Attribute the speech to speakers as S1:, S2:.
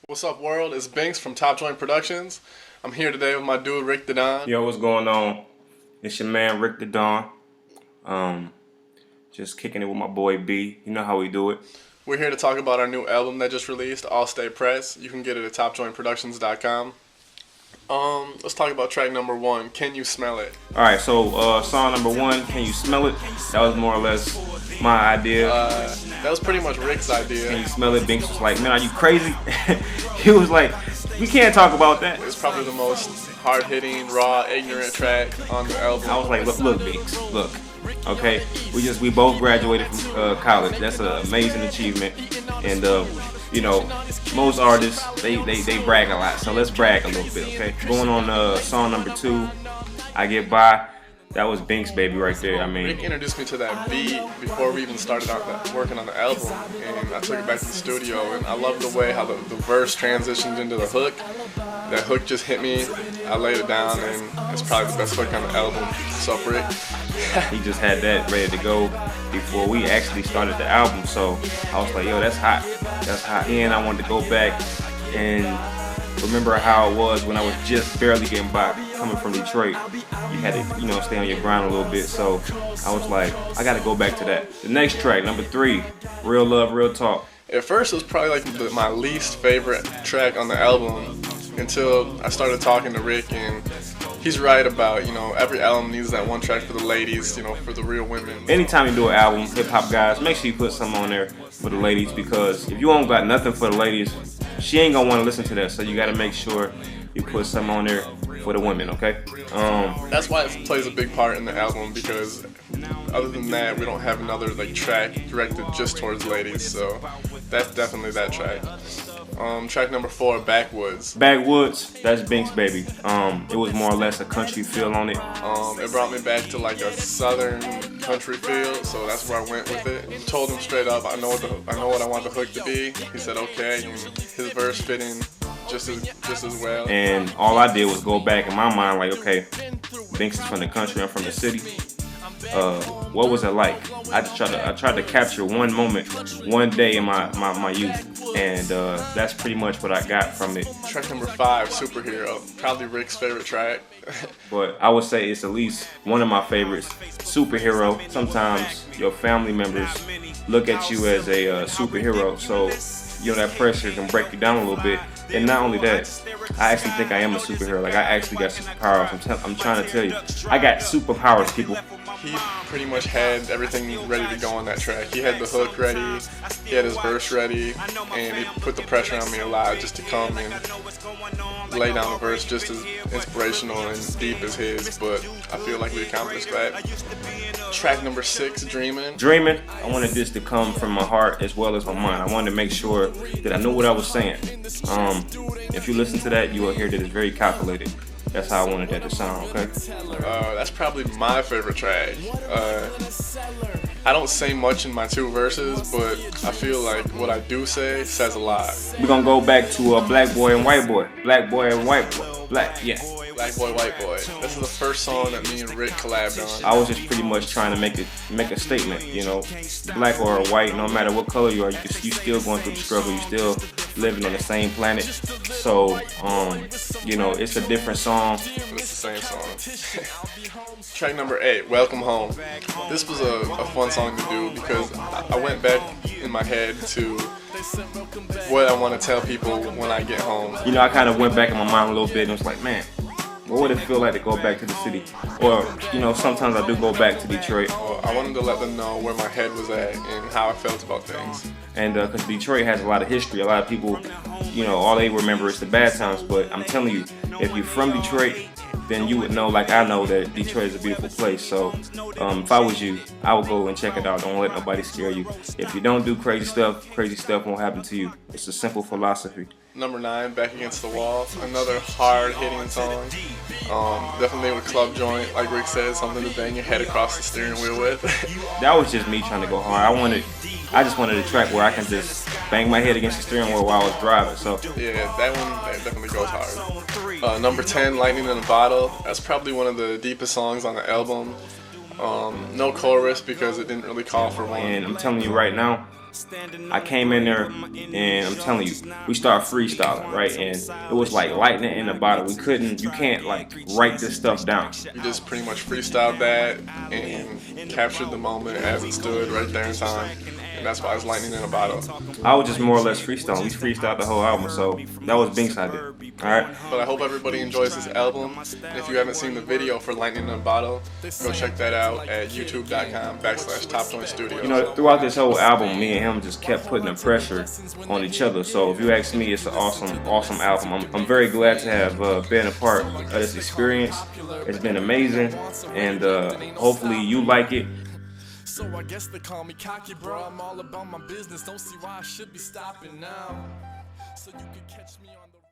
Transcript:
S1: What's up, world? It's Binks from Top Joint Productions. I'm here today with my dude Rick the Don.
S2: Yo, what's going on? It's your man Rick the Don. Just kicking it with my boy B. You know how we do it.
S1: We're here to talk about our new album that just released, All Stay Press. You can get it at topjointproductions.com. Let's talk about track number 1, Can You Smell It?
S2: Alright, so song number 1, Can You Smell It? That was more or less my idea.
S1: That was pretty much Rick's idea.
S2: Can you smell it? Binks was like, man, are you crazy? He was like, we can't talk about that.
S1: It's probably the most hard-hitting, raw, ignorant track on the album.
S2: I was like, look, Binks, look. Okay, we both graduated from college. That's an amazing achievement. And you know, most artists they brag a lot. So let's brag a little bit, okay? Going on song number 2, I Get By. That was Binks, baby, right there. I mean,
S1: Rick introduced me to that beat before we even started working on the album, and I took it back to the studio, and I love the way how the verse transitioned into the hook. That hook just hit me, I laid it down, and it's probably the best hook on the album. What's up, Rick?
S2: He just had that ready to go before we actually started the album, so I was like, yo, that's hot. That's hot. And I wanted to go back and remember how it was when I was just barely getting by, coming from Detroit. You had to, stay on your grind a little bit. So I was like, I got to go back to that. The next track, number 3, Real Love, Real Talk.
S1: At first, it was probably like my least favorite track on the album until I started talking to Rick, and he's right about, every album needs that one track for the ladies, for the real women.
S2: Anytime you do an album, hip hop guys, make sure you put something on there for the ladies, because if you don't got nothing for the ladies, she ain't gonna want to listen to that. So you got to make sure you put something on there for the women, okay?
S1: That's why it plays a big part in the album, because other than that, we don't have another track directed just towards ladies. So that's definitely that track. Track number 4, Backwoods.
S2: Backwoods, that's Binks, baby. It was more or less a country feel on it.
S1: It brought me back to like a southern country feel, so that's where I went with it. Told him straight up, I know what I want the hook to be. He said okay, and his verse fit in just as well.
S2: And all I did was go back in my mind like, okay, Binks is from the country, I'm from the city. What was it like? I tried to capture one moment, one day in my youth, and that's pretty much what I got from it.
S1: Track number 5, Superhero, probably Rick's favorite track.
S2: But I would say it's at least one of my favorites. Superhero. Sometimes your family members look at you as a superhero, so that pressure can break you down a little bit. And not only that, I actually think I am a superhero. Like, I actually got superpowers. I'm trying to tell you, I got superpowers, people.
S1: He pretty much had everything ready to go on that track. He had the hook ready, he had his verse ready, and he put the pressure on me a lot just to come and lay down a verse just as inspirational and deep as his, but I feel like we accomplished that. Track number 6, Dreamin'.
S2: Dreamin', I wanted this to come from my heart as well as my mind. I wanted to make sure that I knew what I was saying. If you listen to that, you will hear that it's very calculated. That's how I wanted that to sound, okay?
S1: That's probably my favorite track. I don't say much in my 2 verses, but I feel like what I do say says a lot.
S2: We're gonna go back to Black Boy and White Boy. Black Boy and White Boy. Black, yeah.
S1: Black Boy, White Boy. This is the first song that me and Rick collabed on.
S2: I was just pretty much trying to make a statement, black or white, no matter what color you are, you still going through the struggle, you still living on the same planet. So, it's a different song.
S1: But it's the same song. Track number 8, Welcome Home. This was a fun song to do because I went back in my head to what I want to tell people when I get home.
S2: I kind of went back in my mind a little bit and was like, man, what would it feel like to go back to the city? Or, sometimes I do go back to Detroit.
S1: Well, I wanted to let them know where my head was at and how I felt about things.
S2: And because Detroit has a lot of history, a lot of people, all they remember is the bad times. But I'm telling you, if you're from Detroit, then you would know, like I know, that Detroit is a beautiful place. So if I was you, I would go and check it out. Don't let nobody scare you. If you don't do crazy stuff won't happen to you. It's a simple philosophy.
S1: Number 9, Back Against the Wall. Another hard-hitting song. Definitely with club joint, like Rick said, something to bang your head across the steering wheel with.
S2: That was just me trying to go hard. I just wanted a track where I can just bang my head against the steering wheel while I was driving. So
S1: yeah, that definitely goes hard. Number 10, Lightning in a Bottle. That's probably one of the deepest songs on the album. No chorus because it didn't really call for one.
S2: And I'm telling you right now, I came in there and I'm telling you, we started freestyling, right? And it was like lightning in a bottle. You can't like write this stuff down.
S1: We just pretty much freestyled that and captured the moment as it stood right there in time. And that's why it's lightning in a bottle.
S2: I was just more or less freestyling. We freestyled the whole album, so that was Binks idea. Alright?
S1: But I hope everybody enjoys this album. And if you haven't seen the video for Lightning in a Bottle, go check that out at youtube.com/TopJointStudios.
S2: You know, throughout this whole album, me and him just kept putting the pressure on each other. So if you ask me, it's an awesome album. I'm very glad to have been a part of this experience. It's been amazing, and hopefully you like it.
S3: So I guess they call me cocky, bro. I'm all about my business. Don't see why I should be stopping now. So you can catch me on the